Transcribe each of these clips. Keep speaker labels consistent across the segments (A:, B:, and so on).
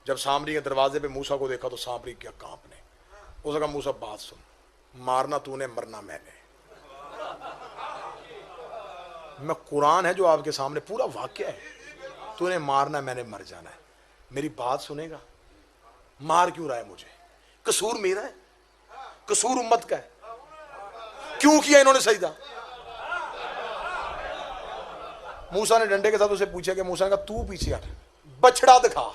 A: جب سامری کے دروازے پہ موسیٰ کو دیکھا تو سامری کیا کانپنے. اس نے کہا موسیٰ بات سن, مارنا تو نے, مرنا میں نے. میں قرآن ہے جو آپ کے سامنے پورا واقعہ ہے, تو نے مارنا میں نے مر جانا ہے, میری بات سنے گا؟ مار کیوں رہا ہے مجھے؟ قصور میرا ہے؟ قصور امت کا ہے؟ کیوں کیا انہوں نے سجدہ؟ موسیٰ نے ڈنڈے کے ساتھ اسے پوچھا کہ موسیٰ نے کہا تو پیچھے ہٹ, بچڑا دکھا,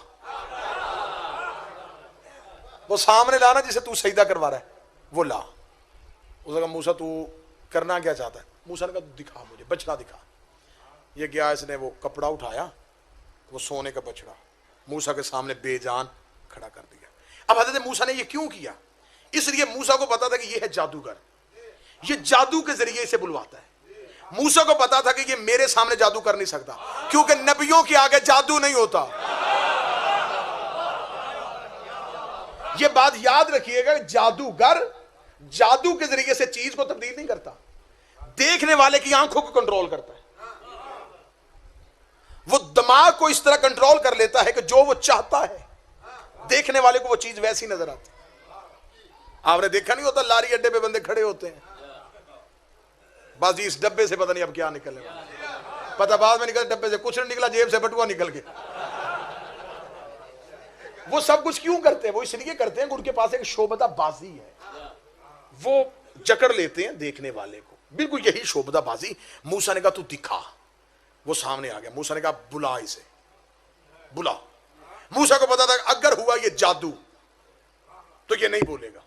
A: وہ سامنے لانا جسے تو سجدہ کروا رہا ہے وہ لا. اس نے کہا موسیٰ تو کرنا کیا چاہتا ہے؟ موسیٰ نے کہا دکھا مجھے, بچڑا دکھا. یہ گیا, اس نے وہ کپڑا اٹھایا, وہ سونے کا بچڑا موسیٰ کے سامنے بے جان کھڑا کر دیا. اب حضرت موسیٰ نے یہ کیوں کیا؟ اس لیے موسیٰ کو پتا تھا کہ یہ ہے جادوگر, یہ جادو کے ذریعے اسے بلواتا ہے. موسیٰ کو پتا تھا کہ یہ میرے سامنے جادو کر نہیں سکتا, کیونکہ نبیوں کے آگے جادو نہیں ہوتا. یہ بات یاد رکھیے گا, جادوگر جادو کے ذریعے سے چیز کو تبدیل نہیں کرتا, دیکھنے والے کی آنکھوں کو کنٹرول کرتا ہے. وہ دماغ کو اس طرح کنٹرول کر لیتا ہے کہ جو وہ چاہتا ہے دیکھنے والے کو وہ چیز ویسی نظر آتی. آپ نے دیکھا نہیں ہوتا لاری اڈے پہ بندے کھڑے ہوتے ہیں, بس جی اس ڈبے سے پتہ نہیں اب کیا نکلنے والا, پتہ بعد میں نکلا ڈبے سے کچھ نہیں نکلا, جیب سے بٹوا نکل گیا. وہ سب کچھ کیوں کرتے ہیں؟ وہ اس لیے کرتے ہیں کہ ان کے پاس ایک شعبدہ بازی ہے, وہ جکڑ لیتے ہیں دیکھنے والے کو. بالکل یہی شعبدہ بازی. موسیٰ نے کہا تو دکھا, وہ سامنے آ گیا. موسیٰ نے کہا بلا اسے, بلا. موسیٰ کو پتا تھا کہ اگر ہوا یہ جادو تو یہ نہیں بولے گا,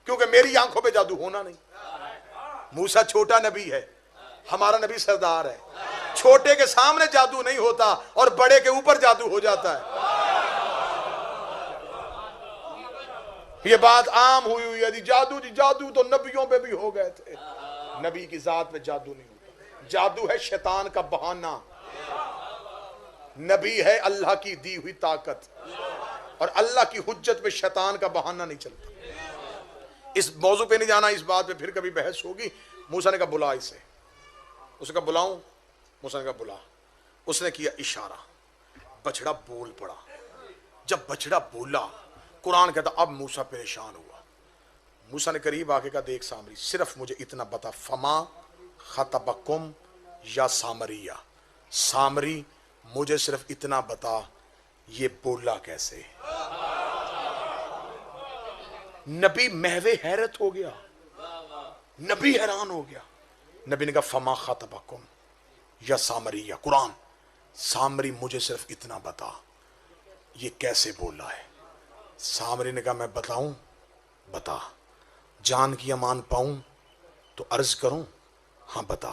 A: کیونکہ میری آنکھوں پہ جادو ہونا نہیں. موسیٰ چھوٹا نبی ہے, ہمارا نبی سردار ہے. چھوٹے کے سامنے جادو نہیں ہوتا اور بڑے کے اوپر جادو ہو جاتا ہے. یہ بات عام ہوئی ہے, جادو تو نبیوں پہ بھی ہو گئے تھے. نبی کی ذات پہ جادو نہیں ہوتا. جادو ہے شیطان کا بہانہ, نبی ہے اللہ کی دی ہوئی طاقت, اور اللہ کی حجت پہ شیطان کا بہانہ نہیں چلتا. اس موضوع پہ نہیں جانا, اس بات پہ پھر کبھی بحث ہوگی. موسیٰ نے کہا بلا اسے. اس نے کہا بلاؤں؟ موسیٰ نے کہا بلا. اس نے کیا اشارہ, بچڑا بول پڑا. جب بچڑا بولا, قرآن کہتا اب موسیٰ پریشان ہوا. موسیٰ نے قریب آ کے کہا دیکھ سامری, صرف مجھے اتنا بتا, فما خطبکم یا سامریہ, سامری مجھے صرف اتنا بتا یہ بولا کیسے؟ نبی محو حیرت ہو گیا, نبی حیران ہو گیا. نبی نے کہا فما خطبکم یا سامریہ, قرآن, سامری مجھے صرف اتنا بتا یہ کیسے بولا ہے؟ سامری نے کہا میں بتاؤں؟ بتا. جان کی امان پاؤں تو عرض کروں؟ ہاں بتا.